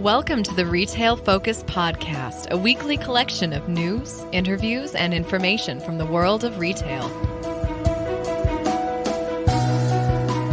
Welcome to the Retail Focus Podcast, a weekly collection of news, interviews, and information from the world of retail.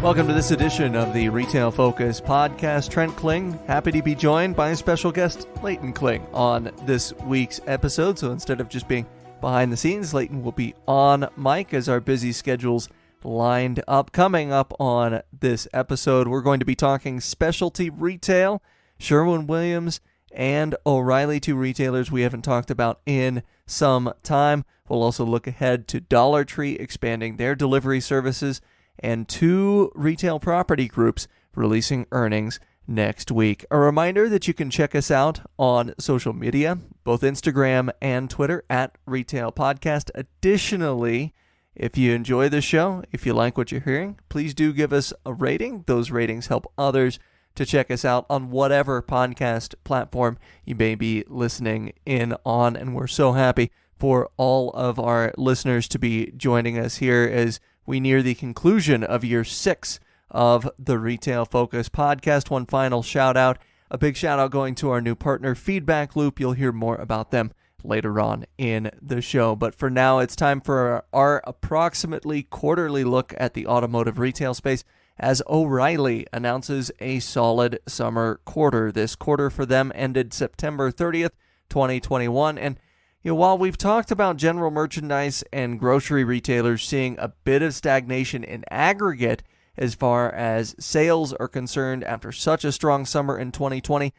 Welcome to this edition of the Retail Focus Podcast. Trent Kling, happy to be joined by a special guest, Layton Kling, on this week's episode. So instead of just being behind the scenes, Layton will be on mic as our busy schedules lined up. Coming up on this episode, we're going to be talking specialty retail, Sherwin-Williams and O'Reilly, two retailers we haven't talked about in some time. We'll also look ahead to Dollar Tree expanding their delivery services and two retail property groups releasing earnings next week. A reminder that you can check us out on social media, both Instagram and Twitter at Retail Podcast. Additionally, if you enjoy the show, if you like what you're hearing, please do give us a rating. Those ratings help others to check us out on whatever podcast platform you may be listening in on. And we're so happy for all of our listeners to be joining us here as we near the conclusion of year 6 of the Retail Focus Podcast. One final shout out, a big shout out going to our new partner, Feedback Loop. You'll hear more about them later on in the show. But for now, it's time for our approximately quarterly look at the automotive retail space as O'Reilly announces a solid summer quarter. This quarter for them ended September 30th, 2021. And while we've talked about general merchandise and grocery retailers seeing a bit of stagnation in aggregate as far as sales are concerned after such a strong summer in 2020,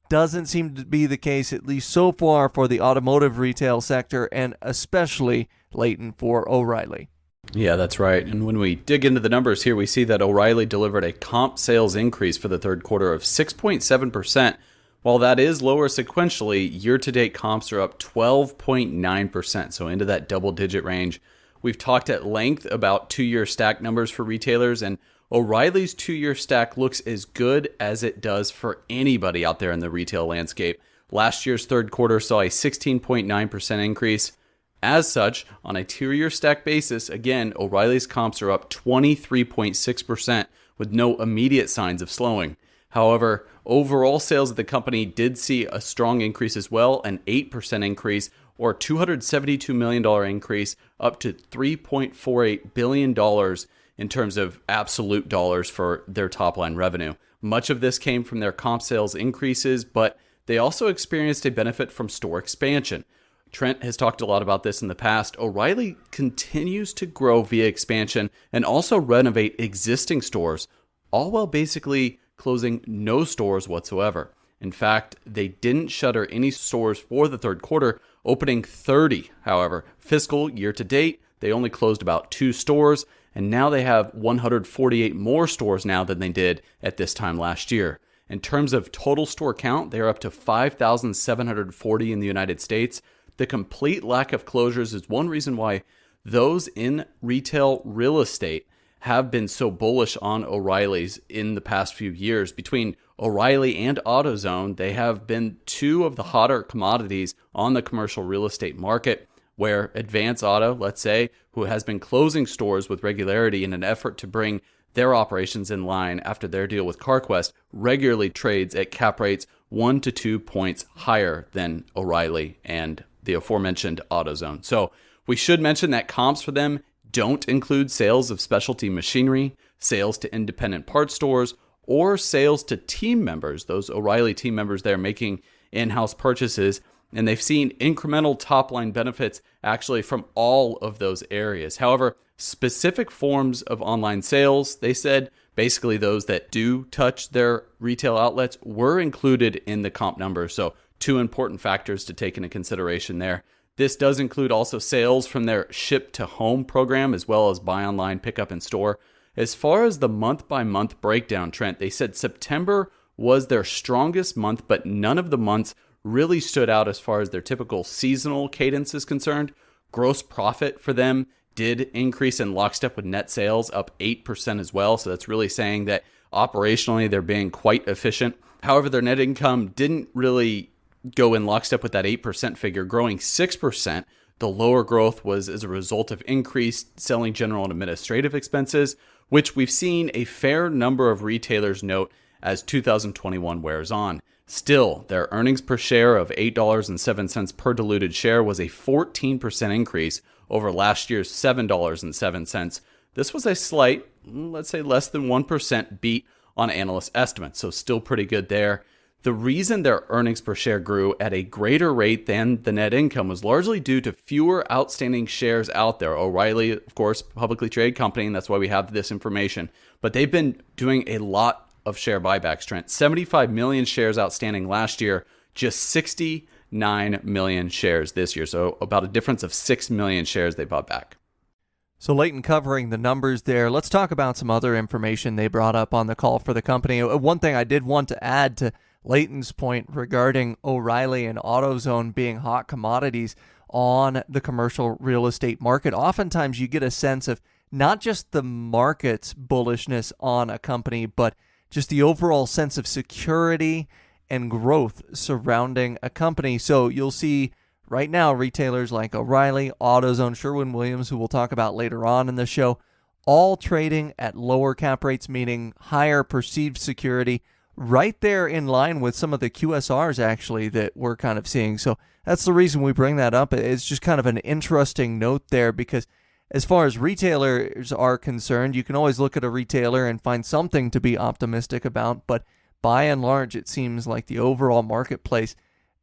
doesn't seem to be the case, at least so far, for the automotive retail sector, and especially Layton for O'Reilly. Yeah, that's right. And when we dig into the numbers here, we see that O'Reilly delivered a comp sales increase for the third quarter of 6.7%. While that is lower sequentially, year-to-date comps are up 12.9%, so into that double-digit range. We've talked at length about two-year stack numbers for retailers, and O'Reilly's two-year stack looks as good as it does for anybody out there in the retail landscape. Last year's third quarter saw a 16.9% increase. As such, on a two-year stack basis, again, O'Reilly's comps are up 23.6% with no immediate signs of slowing. However, overall sales of the company did see a strong increase as well, an 8% increase or $272 million increase up to $3.48 billion in terms of absolute dollars for their top line revenue. Much of this came from their comp sales increases, but they also experienced a benefit from store expansion. Trent has talked a lot about this in the past. O'Reilly continues to grow via expansion and also renovate existing stores, all while basically closing no stores whatsoever. In fact, they didn't shutter any stores for the third quarter, opening 30. However, fiscal year to date, they only closed about 2 stores, and now they have 148 more stores now than they did at this time last year. In terms of total store count, they are up to 5,740 in the United States. The complete lack of closures is one reason why those in retail real estate have been so bullish on O'Reilly's in the past few years. Between O'Reilly and AutoZone, they have been two of the hotter commodities on the commercial real estate market, where Advance Auto, let's say, who has been closing stores with regularity in an effort to bring their operations in line after their deal with CarQuest, regularly trades at cap rates 1 to 2 points higher than O'Reilly and the aforementioned AutoZone. So we should mention that comps for them don't include sales of specialty machinery, sales to independent parts stores, or sales to team members, those O'Reilly team members there making in-house purchases. And they've seen incremental top-line benefits actually from all of those areas. However, specific forms of online sales, they said, basically those that do touch their retail outlets, were included in the comp numbers. So two important factors to take into consideration there. This does include also sales from their ship-to-home program, as well as buy online, pick up in store. As far as the month-by-month breakdown, Trent, they said September was their strongest month, but none of the months really stood out as far as their typical seasonal cadence is concerned. Gross profit for them did increase in lockstep with net sales, up 8% as well. So that's really saying that operationally they're being quite efficient. However, their net income didn't really go in lockstep with that 8% figure, growing 6%. The lower growth was as a result of increased selling, general, and administrative expenses, which we've seen a fair number of retailers note as 2021 wears on. Still, their earnings per share of $8.07 per diluted share was a 14% increase over last year's $7.07. This was a slight, let's say less than 1% beat on analyst estimates, so still pretty good there. The reason their earnings per share grew at a greater rate than the net income was largely due to fewer outstanding shares out there. O'Reilly, of course, publicly traded company, and that's why we have this information. But they've been doing a lot of share buybacks, Trent. 75 million shares outstanding last year, just 69 million shares this year. So about a difference of 6 million shares they bought back. So Layton covering the numbers there. Let's talk about some other information they brought up on the call for the company. One thing I did want to add to Layton's point regarding O'Reilly and AutoZone being hot commodities on the commercial real estate market. Oftentimes you get a sense of not just the market's bullishness on a company, but just the overall sense of security and growth surrounding a company. So you'll see right now retailers like O'Reilly, AutoZone, Sherwin-Williams, who we'll talk about later on in the show, all trading at lower cap rates, meaning higher perceived security, right there in line with some of the QSRs actually that we're kind of seeing. So that's the reason we bring that up. It's just kind of an interesting note there, because as far as retailers are concerned, you can always look at a retailer and find something to be optimistic about, but by and large, it seems like the overall marketplace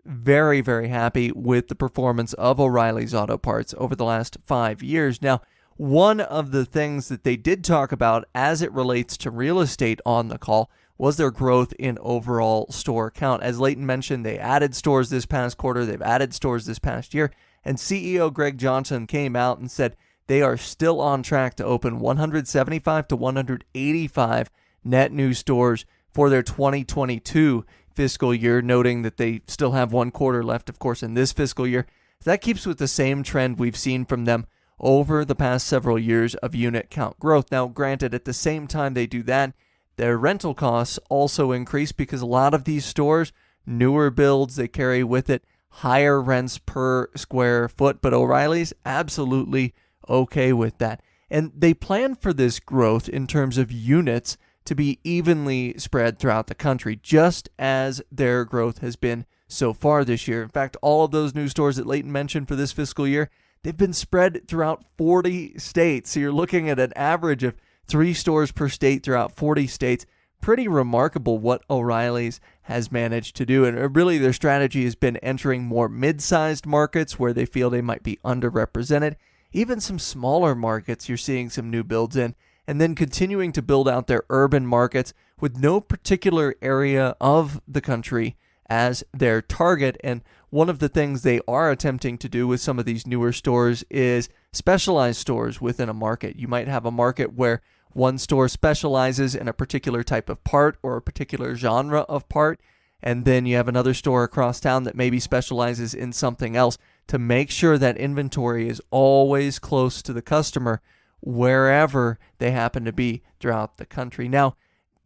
very, very happy with the performance of O'Reilly's Auto Parts over the last 5 years. Now, one of the things that they did talk about as it relates to real estate on the call was their growth in overall store count. As Layton mentioned, they added stores this past quarter, they've added stores this past year, and CEO Greg Johnson came out and said they are still on track to open 175 to 185 net new stores for their 2022 fiscal year, noting that they still have 1 quarter left, of course, in this fiscal year. That keeps with the same trend we've seen from them over the past several years of unit count growth. Now, granted, at the same time they do that, their rental costs also increase because a lot of these stores, newer builds, they carry with it higher rents per square foot, but O'Reilly's absolutely okay with that. And they plan for this growth in terms of units to be evenly spread throughout the country, just as their growth has been so far this year. In fact, all of those new stores that Layton mentioned for this fiscal year, they've been spread throughout 40 states. So you're looking at an average of 3 stores per state throughout 40 states. Pretty remarkable what O'Reilly's has managed to do. And really their strategy has been entering more mid-sized markets where they feel they might be underrepresented. Even some smaller markets you're seeing some new builds in. And then continuing to build out their urban markets with no particular area of the country as their target. And one of the things they are attempting to do with some of these newer stores is specialized stores within a market. You might have a market where one store specializes in a particular type of part or a particular genre of part, and then you have another store across town that maybe specializes in something else, to make sure that inventory is always close to the customer wherever they happen to be throughout the country. Now,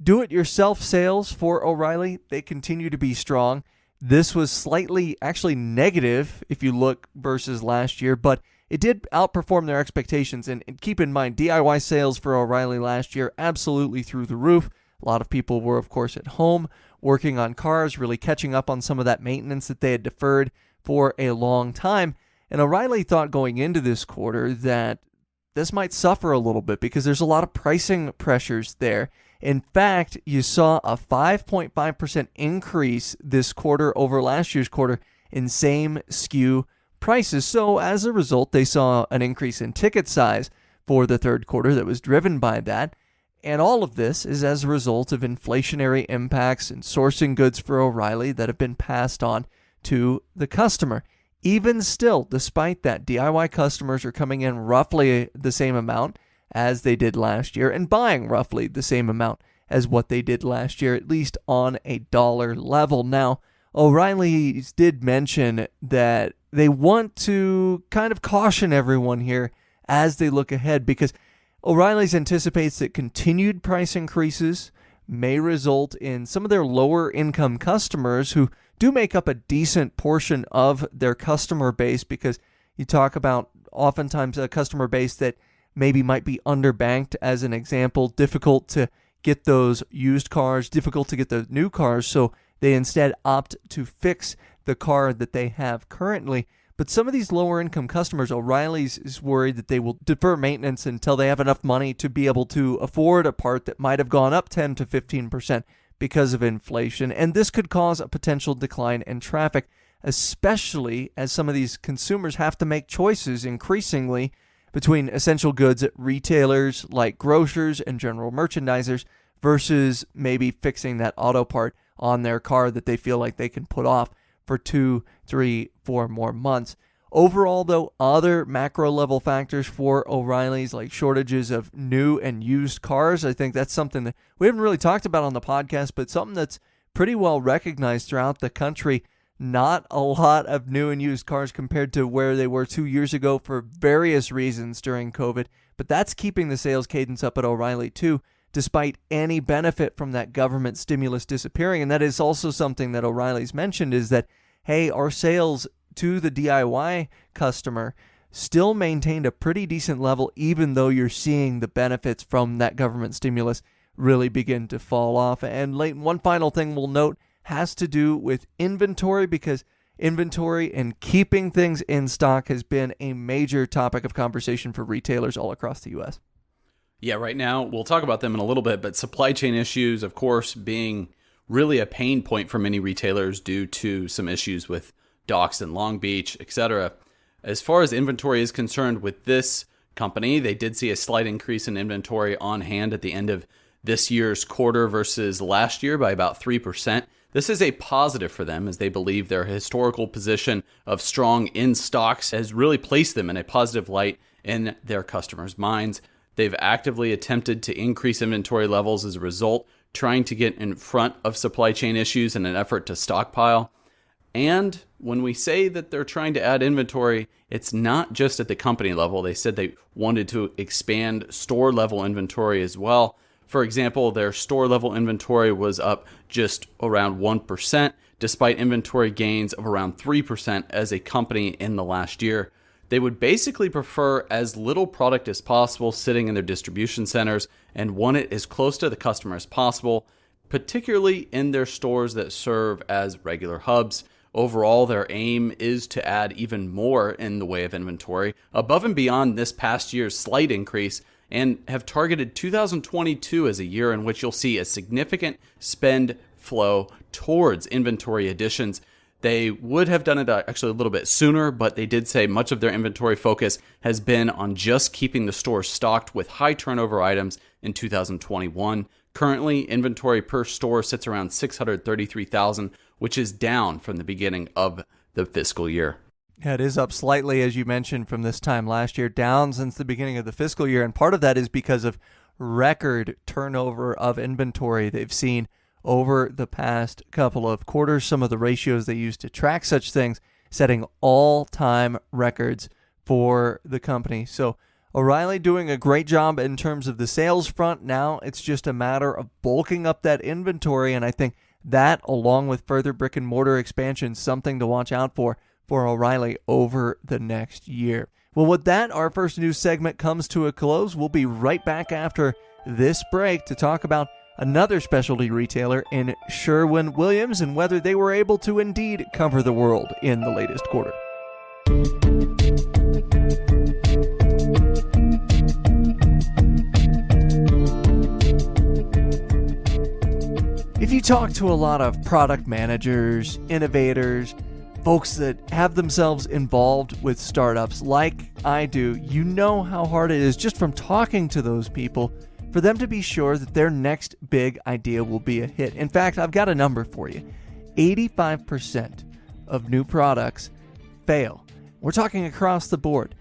do-it-yourself sales for O'Reilly, they continue to be strong. This was slightly actually negative if you look versus last year, but it did outperform their expectations. And keep in mind, DIY sales for O'Reilly last year absolutely through the roof. A lot of people were, of course, at home working on cars, really catching up on some of that maintenance that they had deferred for a long time. And O'Reilly thought going into this quarter that this might suffer a little bit because there's a lot of pricing pressures there. In fact, you saw a 5.5% increase this quarter over last year's quarter in same SKU prices. So as a result, they saw an increase in ticket size for the third quarter that was driven by that. And all of this is as a result of inflationary impacts and sourcing goods for O'Reilly that have been passed on to the customer. Even still, despite that, DIY customers are coming in roughly the same amount as they did last year and buying roughly the same amount as what they did last year, at least on a dollar level. Now, O'Reilly did mention that they want to kind of caution everyone here as they look ahead, because O'Reilly's anticipates that continued price increases may result in some of their lower income customers, who do make up a decent portion of their customer base, because you talk about oftentimes a customer base that maybe might be underbanked, as an example, difficult to get those used cars, difficult to get the new cars. So they instead opt to fix the car that they have currently. But some of these lower income customers, O'Reilly's is worried that they will defer maintenance until they have enough money to be able to afford a part that might have gone up 10 to 15% because of inflation. And this could cause a potential decline in traffic, especially as some of these consumers have to make choices increasingly between essential goods at retailers like grocers and general merchandisers versus maybe fixing that auto part on their car that they feel like they can put off for 2, 3, 4 more months. Overall, though, other macro level factors for O'Reilly's, like shortages of new and used cars, I think that's something that we haven't really talked about on the podcast, but something that's pretty well recognized throughout the country. Not a lot of new and used cars compared to where they were 2 years ago for various reasons during COVID, but that's keeping the sales cadence up at O'Reilly too, despite any benefit from that government stimulus disappearing. And that is also something that O'Reilly's mentioned, is that, hey, our sales to the DIY customer still maintained a pretty decent level, even though you're seeing the benefits from that government stimulus really begin to fall off. And Layton, one final thing we'll note has to do with inventory, because inventory and keeping things in stock has been a major topic of conversation for retailers all across the U.S. Yeah, right now, we'll talk about them in a little bit, but supply chain issues, of course, being really a pain point for many retailers due to some issues with docks in Long Beach, etc. As far as inventory is concerned with this company, they did see a slight increase in inventory on hand at the end of this year's quarter versus last year by about 3%. This is a positive for them, as they believe their historical position of strong in-stocks has really placed them in a positive light in their customers' minds. They've actively attempted to increase inventory levels as a result, trying to get in front of supply chain issues in an effort to stockpile. And when we say that they're trying to add inventory, it's not just at the company level. They said they wanted to expand store-level inventory as well. For example, their store-level inventory was up just around 1%, despite inventory gains of around 3% as a company in the last year. They would basically prefer as little product as possible sitting in their distribution centers and want it as close to the customer as possible, particularly in their stores that serve as regular hubs. Overall, their aim is to add even more in the way of inventory, above and beyond this past year's slight increase, and have targeted 2022 as a year in which you'll see a significant spend flow towards inventory additions. They would have done it actually a little bit sooner, but they did say much of their inventory focus has been on just keeping the store stocked with high turnover items in 2021. Currently, inventory per store sits around 633,000, which is down from the beginning of the fiscal year. Yeah, it is up slightly, as you mentioned, from this time last year, down since the beginning of the fiscal year. And part of that is because of record turnover of inventory they've seen over the past couple of quarters. Some of the ratios they use to track such things, setting all-time records for the company. So O'Reilly doing a great job in terms of the sales front. Now it's just a matter of bulking up that inventory, and I think that, along with further brick and mortar expansion, something to watch out for O'Reilly over the next year. Well, with that, our first news segment comes to a close. We'll be right back after this break to talk about another specialty retailer in Sherwin-Williams and whether they were able to indeed cover the world in the latest quarter. If you talk to a lot of product managers, innovators, folks that have themselves involved with startups like I do, you know how hard it is just from talking to those people for them to be sure that their next big idea will be a hit. In fact, I've got a number for you. 85% of new products fail. We're talking across the board.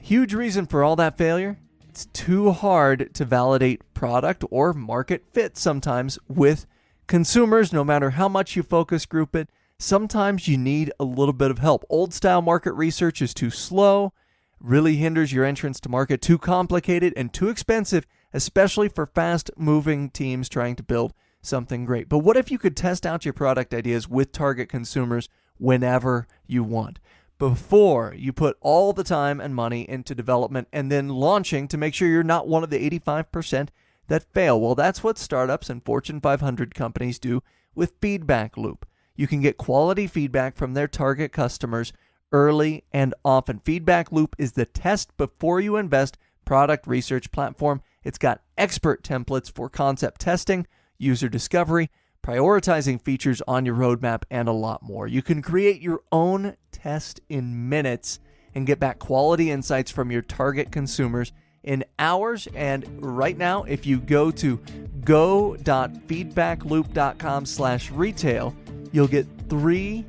Huge reason for all that failure? It's too hard to validate product or market fit sometimes with consumers, no matter how much you focus group it. Sometimes you need a little bit of help. Old style market research is too slow, really hinders your entrance to market, too complicated and too expensive, especially for fast-moving teams trying to build something great. But what if you could test out your product ideas with target consumers whenever you want, before you put all the time and money into development and then launching to make sure you're not one of the 85% that fail? Well, that's what startups and Fortune 500 companies do with Feedback Loop. You can get quality feedback from their target customers early and often. Feedback Loop is the test before you invest product research platform. It's got expert templates for concept testing, user discovery, prioritizing features on your roadmap, and a lot more. You can create your own test in minutes and get back quality insights from your target consumers in hours. And right now, if you go to go.feedbackloop.com/retail, you'll get 3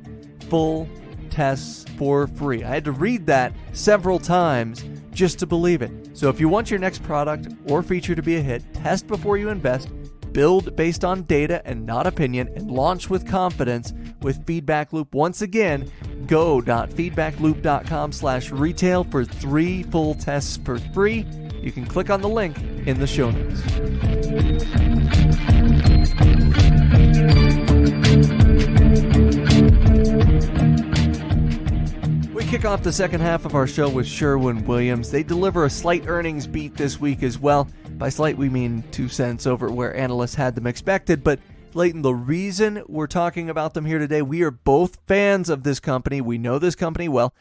full tests for free. I had to read that several times just to believe it. So if you want your next product or feature to be a hit, test before you invest, build based on data and not opinion, and launch with confidence with Feedback Loop. Once again, go.feedbackloop.com/retail for 3 full tests for free. You can click on the link in the show notes. We kick off the second half of our show with Sherwin-Williams. They deliver a slight earnings beat this week as well. By slight, we mean 2 cents over where analysts had them expected. But Layton, the reason we're talking about them here today, we are both fans of this company. We know this company well,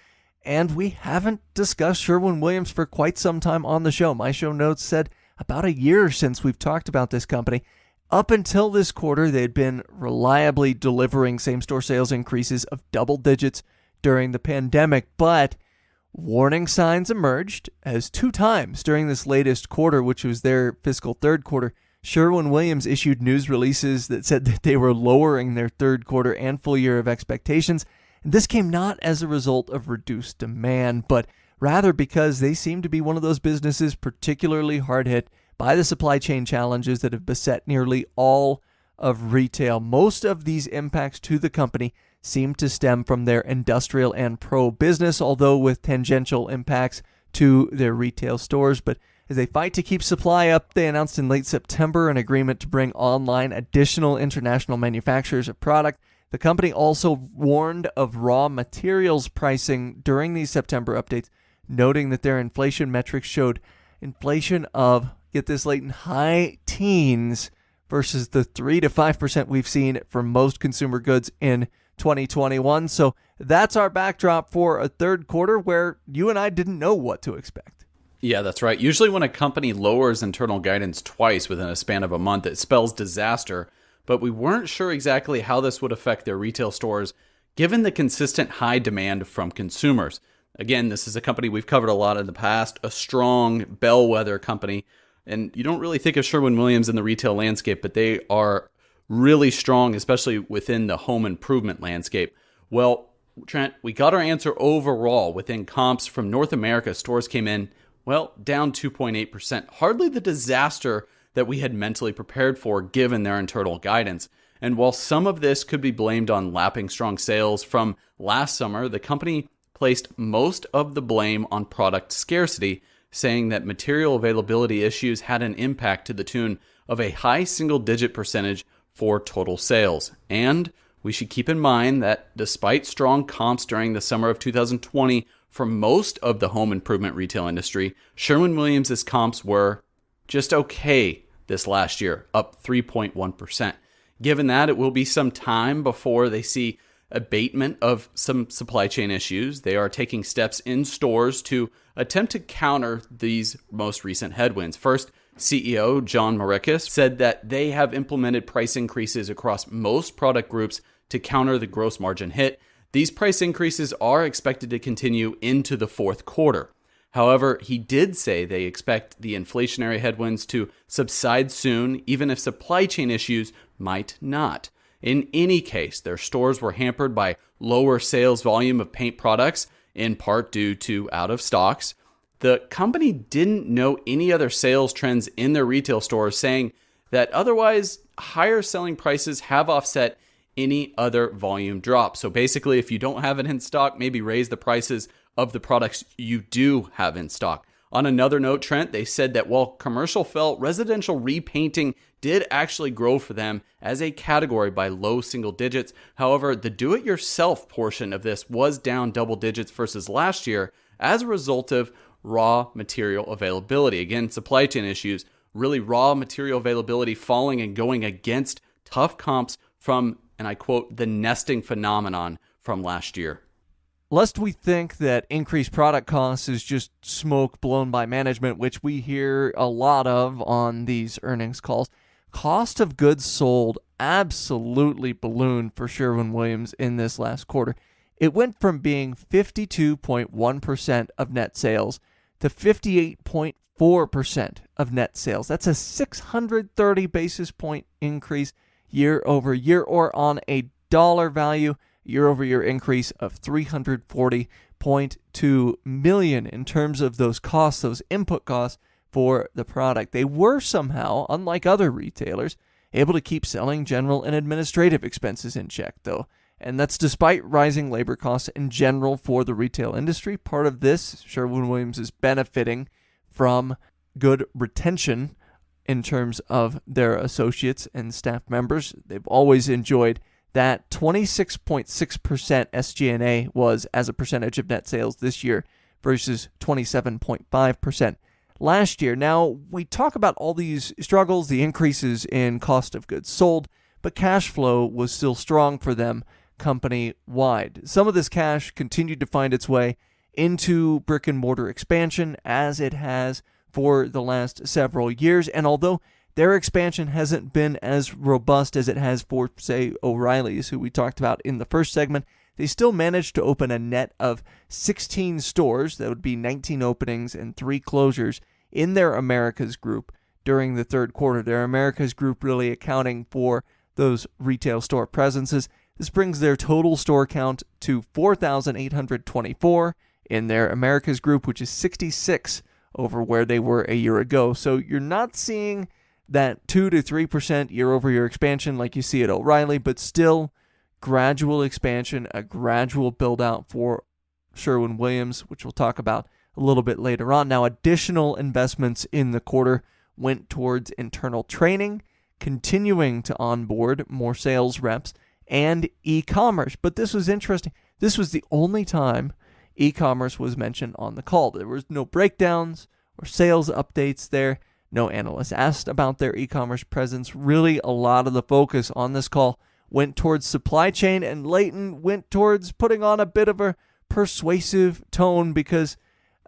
and we haven't discussed Sherwin-Williams for quite some time on the show. My show notes said about a year since we've talked about this company. Up until this quarter, they'd been reliably delivering same-store sales increases of double digits during the pandemic, but warning signs emerged as 2 times during this latest quarter, which was their fiscal third quarter, Sherwin-Williams issued news releases that said that they were lowering their third quarter and full year of expectations. And this came not as a result of reduced demand, but rather because they seem to be one of those businesses particularly hard hit by the supply chain challenges that have beset nearly all of retail. Most of these impacts to the company seem to stem from their industrial and pro business, although with tangential impacts to their retail stores. But as they fight to keep supply up, they announced in late September an agreement to bring online additional international manufacturers of product. The company also warned of raw materials pricing during these September updates, noting that their inflation metrics showed inflation of, get this, Layton, high teens versus the 3 to 5% we've seen for most consumer goods in 2021. So that's our backdrop for a third quarter where you and I didn't know what to expect. Yeah, that's right. Usually when a company lowers internal guidance twice within a span of a month, it spells disaster, but we weren't sure exactly how this would affect their retail stores given the consistent high demand from consumers. Again, this is a company we've covered a lot in the past, a strong bellwether company, and you don't really think of Sherwin-Williams in the retail landscape, but they are really strong, especially within the home improvement landscape. Well, Trent, we got our answer overall. Within comps from North America, stores came in, well, down 2.8%. Hardly the disaster that we had mentally prepared for given their internal guidance. And while some of this could be blamed on lapping strong sales from last summer, the company placed most of the blame on product scarcity, saying that material availability issues had an impact to the tune of a high single-digit percentage for total sales. And we should keep in mind that despite strong comps during the summer of 2020 for most of the home improvement retail industry, Sherwin-Williams' comps were just okay this last year, up 3.1%. Given that, it will be some time before they see abatement of some supply chain issues. They are taking steps in stores to attempt to counter these most recent headwinds. First, CEO John Marikis said that they have implemented price increases across most product groups to counter the gross margin hit. These price increases are expected to continue into the fourth quarter. However, he did say they expect the inflationary headwinds to subside soon, even if supply chain issues might not. In any case, their stores were hampered by lower sales volume of paint products, in part due to out of stocks. The company didn't know any other sales trends in their retail stores, saying that otherwise higher selling prices have offset any other volume drop. So basically, if you don't have it in stock, maybe raise the prices of the products you do have in stock. On another note, Trent, they said that while commercial fell, residential repainting did actually grow for them as a category by low single digits. However, the do-it-yourself portion of this was down double digits versus last year as a result of raw material availability. Again, supply chain issues, really raw material availability falling and going against tough comps from, and I quote, the nesting phenomenon from last year. Lest we think that increased product costs is just smoke blown by management, which we hear a lot of on these earnings calls, cost of goods sold absolutely ballooned for Sherwin-Williams in this last quarter. It went from being 52.1% of net sales to 58.4% of net sales. That's a 630 basis point increase year over year, or on a dollar value, year-over-year increase of $340.2 million in terms of those costs, those input costs for the product. They were somehow, unlike other retailers, able to keep selling general and administrative expenses in check, though. And that's despite rising labor costs in general for the retail industry. Part of this, Sherwin-Williams is benefiting from good retention in terms of their associates and staff members. They've always enjoyed that. 26.6% SG&A was as a percentage of net sales this year versus 27.5% last year. Now, we talk about all these struggles, the increases in cost of goods sold, but cash flow was still strong for them company-wide. Some of this cash continued to find its way into brick and mortar expansion, as it has for the last several years, and although their expansion hasn't been as robust as it has for, say, O'Reilly's, who we talked about in the first segment, they still managed to open a net of 16 stores. That would be 19 openings and 3 closures in their Americas group during the third quarter. Their Americas group really accounting for those retail store presences. This brings their total store count to 4,824 in their Americas group, which is 66 over where they were a year ago. So you're not seeing that 2 to 3% year-over-year expansion like you see at O'Reilly, but still gradual expansion, a gradual build-out for Sherwin-Williams, which we'll talk about a little bit later on. Now, additional investments in the quarter went towards internal training, continuing to onboard more sales reps, and e-commerce. But this was interesting. This was the only time e-commerce was mentioned on the call. There was no breakdowns or sales updates there. No analysts asked about their e-commerce presence. Really, a lot of the focus on this call went towards supply chain, and Layton went towards putting on a bit of a persuasive tone because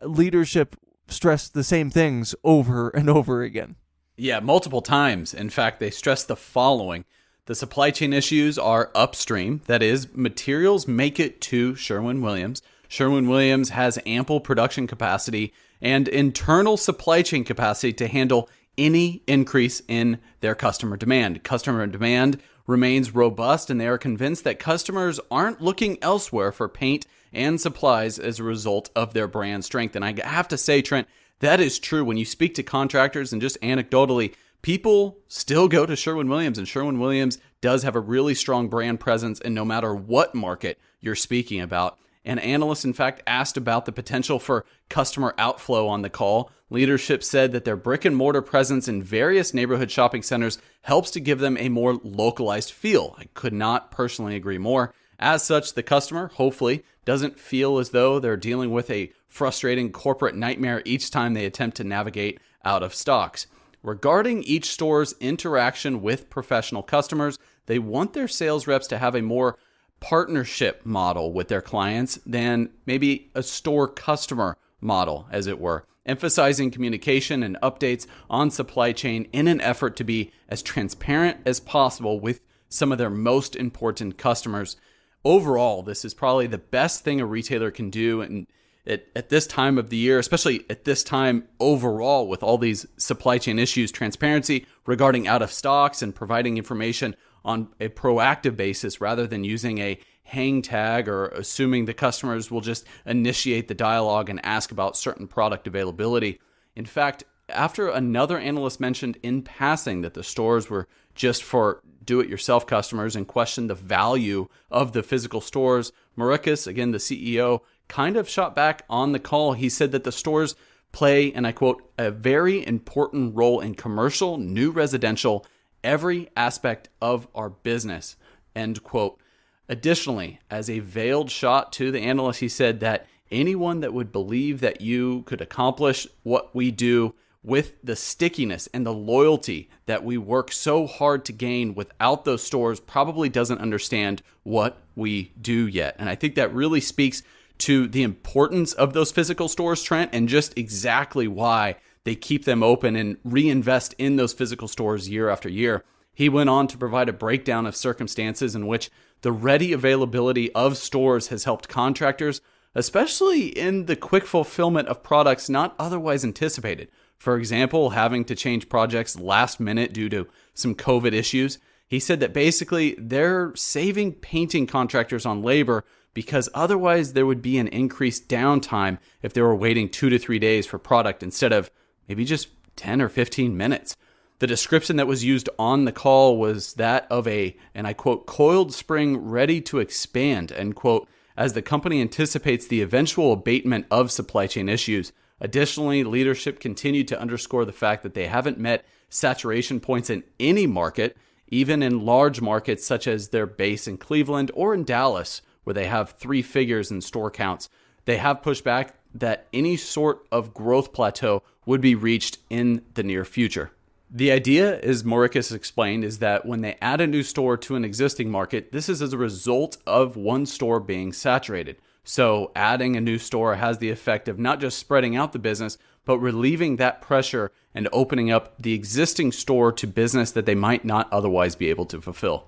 leadership stressed the same things over and over again. Yeah, multiple times. In fact, they stressed the following. The supply chain issues are upstream. That is, materials make it to Sherwin-Williams. Sherwin-Williams has ample production capacity and internal supply chain capacity to handle any increase in their customer demand. Customer demand remains robust, and they are convinced that customers aren't looking elsewhere for paint and supplies as a result of their brand strength. And I have to say, Trent, that is true. When you speak to contractors and just anecdotally, people still go to Sherwin-Williams, and Sherwin-Williams does have a really strong brand presence in no matter what market you're speaking about. An analyst, in fact, asked about the potential for customer outflow on the call. Leadership said that their brick and mortar presence in various neighborhood shopping centers helps to give them a more localized feel. I could not personally agree more. As such, the customer, hopefully, doesn't feel as though they're dealing with a frustrating corporate nightmare each time they attempt to navigate out of stocks. Regarding each store's interaction with professional customers, they want their sales reps to have a more partnership model with their clients than maybe a store customer model, as it were, emphasizing communication and updates on supply chain in an effort to be as transparent as possible with some of their most important customers. Overall, this is probably the best thing a retailer can do, and at this time of the year, especially at this time overall with all these supply chain issues, transparency regarding out of stocks and providing information on a proactive basis rather than using a hang tag or assuming the customers will just initiate the dialogue and ask about certain product availability. In fact, after another analyst mentioned in passing that the stores were just for do-it-yourself customers and questioned the value of the physical stores, Mauricus, again the CEO, kind of shot back on the call. He said that the stores play, and I quote, a very important role in commercial, new residential, every aspect of our business, end quote. Additionally, as a veiled shot to the analyst, he said that anyone that would believe that you could accomplish what we do with the stickiness and the loyalty that we work so hard to gain without those stores probably doesn't understand what we do yet. And I think that really speaks to the importance of those physical stores, Trent, and just exactly why they keep them open and reinvest in those physical stores year after year. He went on to provide a breakdown of circumstances in which the ready availability of stores has helped contractors, especially in the quick fulfillment of products not otherwise anticipated. For example, having to change projects last minute due to some COVID issues. He said that basically they're saving painting contractors on labor because otherwise there would be an increased downtime if they were waiting 2 to 3 days for product instead of maybe just 10 or 15 minutes. The description that was used on the call was that of a, and I quote, coiled spring ready to expand, end quote, as the company anticipates the eventual abatement of supply chain issues. Additionally, leadership continued to underscore the fact that they haven't met saturation points in any market, even in large markets such as their base in Cleveland or in Dallas, where they have 3 figures in store counts. They have pushed back that any sort of growth plateau would be reached in the near future. The idea, as Mauricus explained, is that when they add a new store to an existing market, this is as a result of one store being saturated. So adding a new store has the effect of not just spreading out the business, but relieving that pressure and opening up the existing store to business that they might not otherwise be able to fulfill.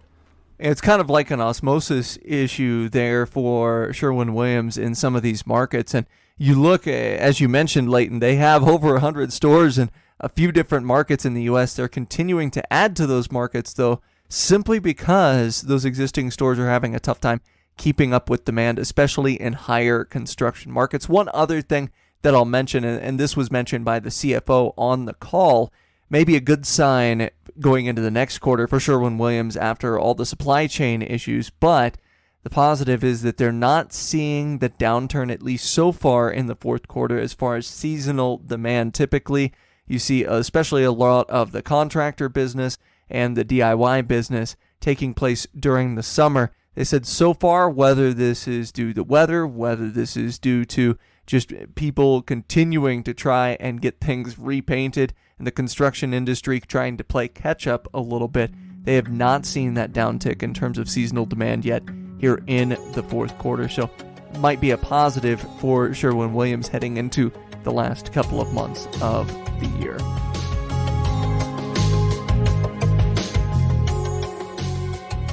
It's kind of like an osmosis issue there for Sherwin-Williams in some of these markets. And you look, as you mentioned, Layton, they have over 100 stores in a few different markets in the U.S. They're continuing to add to those markets, though, simply because those existing stores are having a tough time keeping up with demand, especially in higher construction markets. One other thing that I'll mention, and this was mentioned by the CFO on the call, maybe a good sign going into the next quarter for Sherwin-Williams after all the supply chain issues, but the positive is that they're not seeing the downturn, at least so far in the fourth quarter, as far as seasonal demand. Typically, you see especially a lot of the contractor business and the DIY business taking place during the summer. They said so far, whether this is due to weather, whether this is due to just people continuing to try and get things repainted and the construction industry trying to play catch up a little bit, they have not seen that downtick in terms of seasonal demand yet here in the fourth quarter. So it might be a positive for Sherwin-Williams heading into the last couple of months of the year.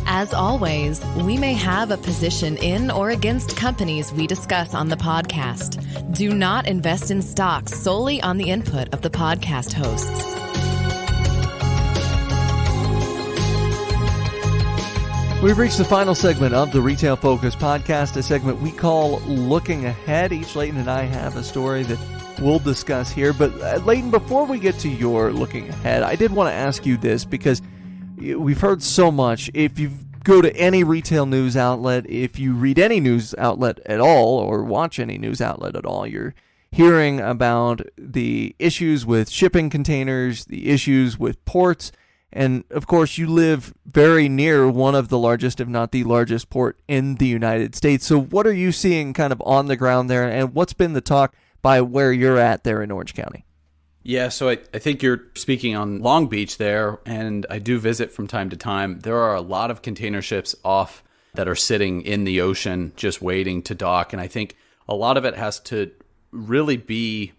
As always, we may have a position in or against companies we discuss on the podcast. Do not invest in stocks solely on the input of the podcast hosts. We've reached the final segment of the Retail Focus podcast, a segment we call Looking Ahead. Each Layton and I have a story that we'll discuss here. But Layton, before we get to your Looking Ahead, I did want to ask you this because we've heard so much. If you go to any retail news outlet, if you read any news outlet at all or watch any news outlet at all, you're hearing about the issues with shipping containers, the issues with ports, and of course you live very near one of the largest, if not the largest port in the United States. So what are you seeing kind of on the ground there, and what's been the talk by where you're at there in Orange County? Yeah, so I think you're speaking on Long Beach there, and I do visit from time to time. There are a lot of container ships off that are sitting in the ocean just waiting to dock, and I think a lot of it has to really be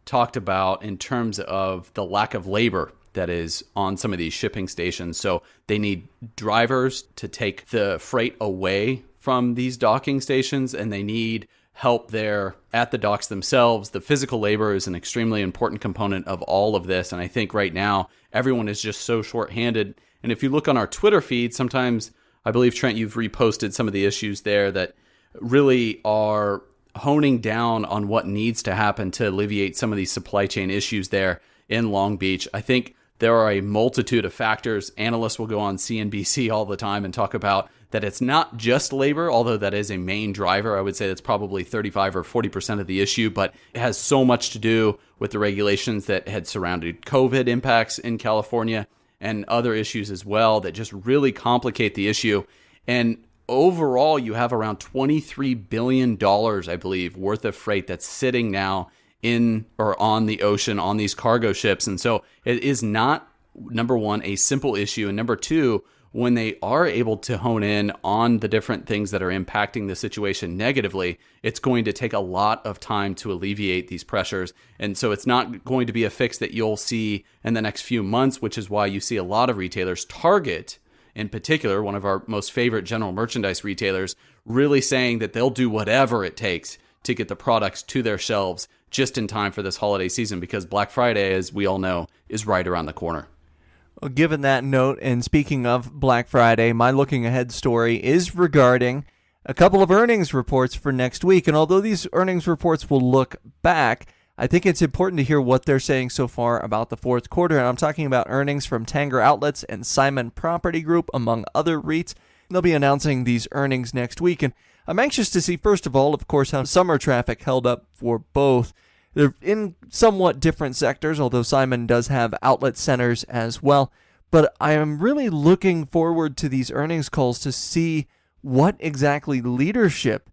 talked about in terms of the lack of labor that is on some of these shipping stations. So they need drivers to take the freight away from these docking stations, and they need help there at the docks themselves. The physical labor is an extremely important component of all of this. And I think right now, everyone is just so short-handed. And if you look on our Twitter feed, sometimes, I believe, Trent, you've reposted some of the issues there that really are honing down on what needs to happen to alleviate some of these supply chain issues there in Long Beach. I think there are a multitude of factors. Analysts will go on CNBC all the time and talk about that it's not just labor, although that is a main driver. I would say that's probably 35 or 40% of the issue, but it has so much to do with the regulations that had surrounded COVID impacts in California and other issues as well that just really complicate the issue. And overall, you have around $23 billion, I believe, worth of freight that's sitting now in or on the ocean on these cargo ships. And so it is not, number one, a simple issue. And number two, when they are able to hone in on the different things that are impacting the situation negatively, it's going to take a lot of time to alleviate these pressures. And so it's not going to be a fix that you'll see in the next few months, which is why you see a lot of retailers, Target in particular, one of our most favorite general merchandise retailers, really saying that they'll do whatever it takes to get the products to their shelves just in time for this holiday season, because Black Friday, as we all know, is right around the corner. Well, given that note, and speaking of Black Friday, my looking ahead story is regarding a couple of earnings reports for next week. And although these earnings reports will look back, I think it's important to hear what they're saying so far about the fourth quarter. And I'm talking about earnings from Tanger Outlets and Simon Property Group, among other REITs. They'll be announcing these earnings next week. And I'm anxious to see, first of all, of course, how summer traffic held up for both. They're in somewhat different sectors, although Simon does have outlet centers as well. But I am really looking forward to these earnings calls to see what exactly leadership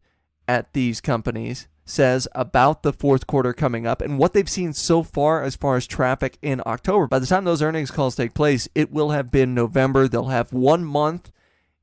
at these companies says about the fourth quarter coming up and what they've seen so far as traffic in October. By the time those earnings calls take place, it will have been November. They'll have 1 month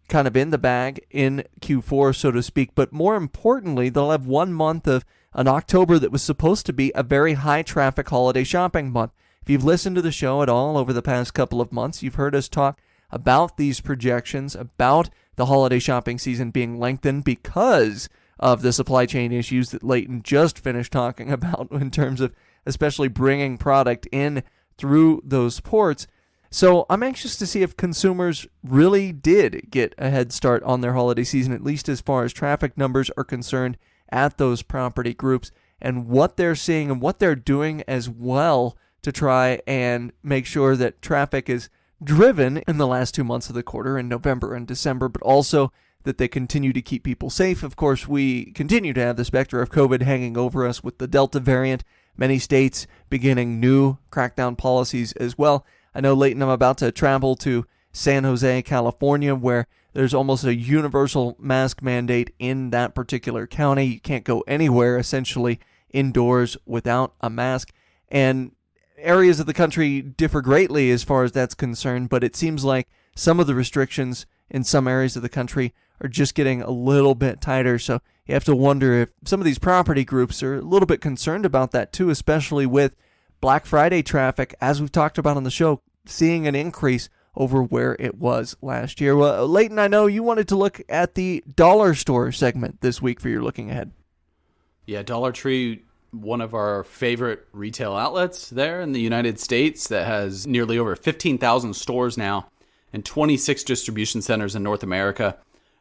kind of in the bag in Q4, so to speak. But more importantly, they'll have 1 month of an October that was supposed to be a very high traffic holiday shopping month. If you've listened to the show at all over the past couple of months, you've heard us talk about these projections, about the holiday shopping season being lengthened because of the supply chain issues that Layton just finished talking about in terms of especially bringing product in through those ports. So I'm anxious to see if consumers really did get a head start on their holiday season, at least as far as traffic numbers are concerned at those property groups, and what they're seeing and what they're doing as well to try and make sure that traffic is driven in the last 2 months of the quarter in November and December, but also that they continue to keep people safe. Of course, we continue to have the specter of COVID hanging over us with the Delta variant, many states beginning new crackdown policies as well. I know, Layton, I'm about to travel to San Jose, California, where there's almost a universal mask mandate in that particular county. You can't go anywhere, essentially, indoors without a mask. And areas of the country differ greatly as far as that's concerned, but it seems like some of the restrictions in some areas of the country are just getting a little bit tighter. So you have to wonder if some of these property groups are a little bit concerned about that too, especially with Black Friday traffic, as we've talked about on the show, seeing an increase over where it was last year. Well, Layton, I know you wanted to look at the dollar store segment this week for your looking ahead. Yeah, Dollar Tree, one of our favorite retail outlets there in the United States that has nearly over 15,000 stores now and 26 distribution centers in North America.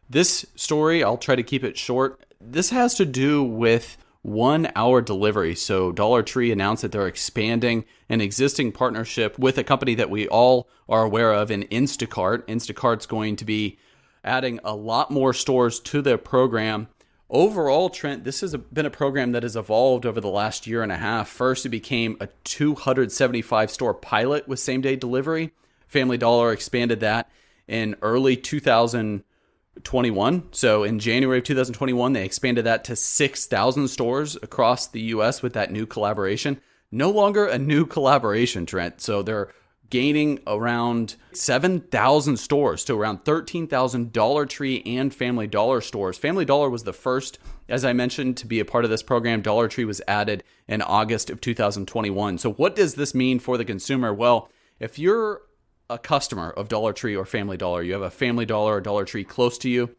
This story, I'll try to keep it short. This has to do with 1 hour delivery. So Dollar Tree announced that they're expanding an existing partnership with a company that we all are aware of in Instacart. Instacart's going to be adding a lot more stores to their program. Overall, Trent, this has been a program that has evolved over the last year and a half. First, it became a 275 store pilot with same-day delivery. Family Dollar expanded that in early 2021. So in January of 2021, they expanded that to 6,000 stores across the U.S. with that new collaboration. No longer a new collaboration, Trent. So they're gaining around 7,000 stores to around 13,000 Dollar Tree and Family Dollar stores. Family Dollar was the first, as I mentioned, to be a part of this program. Dollar Tree was added in August of 2021. So what does this mean for the consumer? Well, if you're a customer of Dollar Tree or Family Dollar, you have a Family Dollar or Dollar Tree close to you,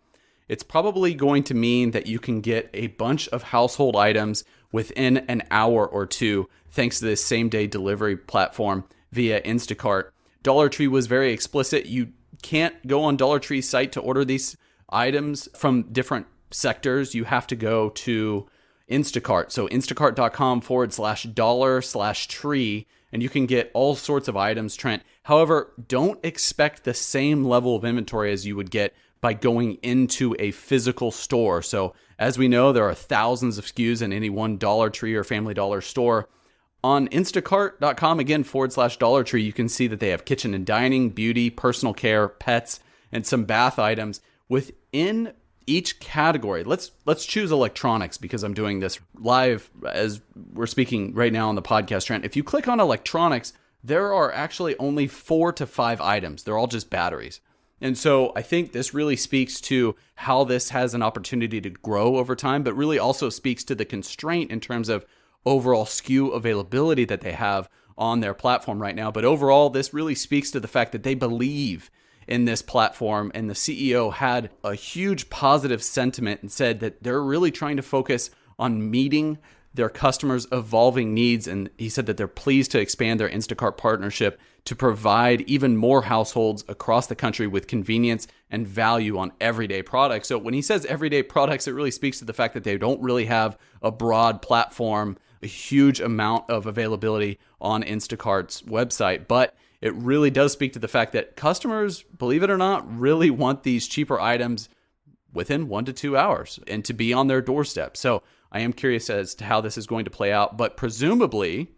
it's probably going to mean that you can get a bunch of household items within an hour or two thanks to this same-day delivery platform via Instacart. Dollar Tree was very explicit. You can't go on Dollar Tree's site to order these items from different sectors. You have to go to Instacart. So instacart.com/dollar/tree, and you can get all sorts of items, Trent. However, don't expect the same level of inventory as you would get by going into a physical store. So as we know, there are thousands of SKUs in any one Dollar Tree or Family Dollar store. On instacart.com, again, /Dollar Tree, you can see that they have kitchen and dining, beauty, personal care, pets, and some bath items. Within each category, let's choose electronics because I'm doing this live as we're speaking right now on the podcast, Trent. If you click on electronics, there are actually only 4 to 5 items. They're all just batteries. And so I think this really speaks to how this has an opportunity to grow over time, but really also speaks to the constraint in terms of overall SKU availability that they have on their platform right now. But overall, this really speaks to the fact that they believe in this platform, and the CEO had a huge positive sentiment and said that they're really trying to focus on meeting their customers' evolving needs. And he said that they're pleased to expand their Instacart partnership to provide even more households across the country with convenience and value on everyday products. So when he says everyday products, it really speaks to the fact that they don't really have a broad platform, a huge amount of availability on Instacart's website. But it really does speak to the fact that customers, believe it or not, really want these cheaper items within 1 to 2 hours and to be on their doorstep. So I am curious as to how this is going to play out, but presumably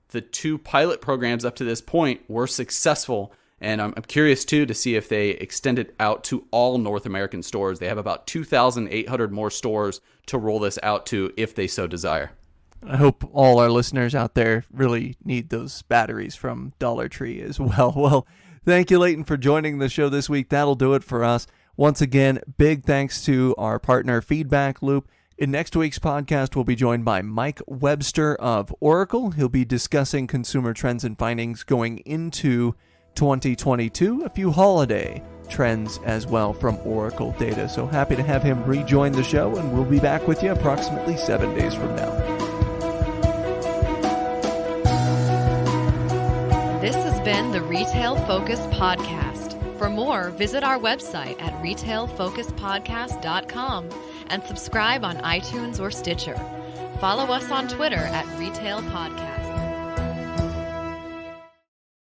the 2 pilot programs up to this point were successful. And I'm curious too to see if they extend it out to all North American stores. They have about 2,800 more stores to roll this out to if they so desire. I hope all our listeners out there really need those batteries from Dollar Tree as well. Well, thank you, Layton, for joining the show this week. That'll do it for us. Once again, big thanks to our partner, Feedback Loop. In next week's podcast, we'll be joined by Mike Webster of Oracle. He'll be discussing consumer trends and findings going into 2022, a few holiday trends as well from Oracle data. So happy to have him rejoin the show, and we'll be back with you approximately 7 days from now. This has been the Retail Focus Podcast. For more, visit our website at retailfocuspodcast.com and subscribe on iTunes or Stitcher. Follow us on Twitter at Retail Podcast.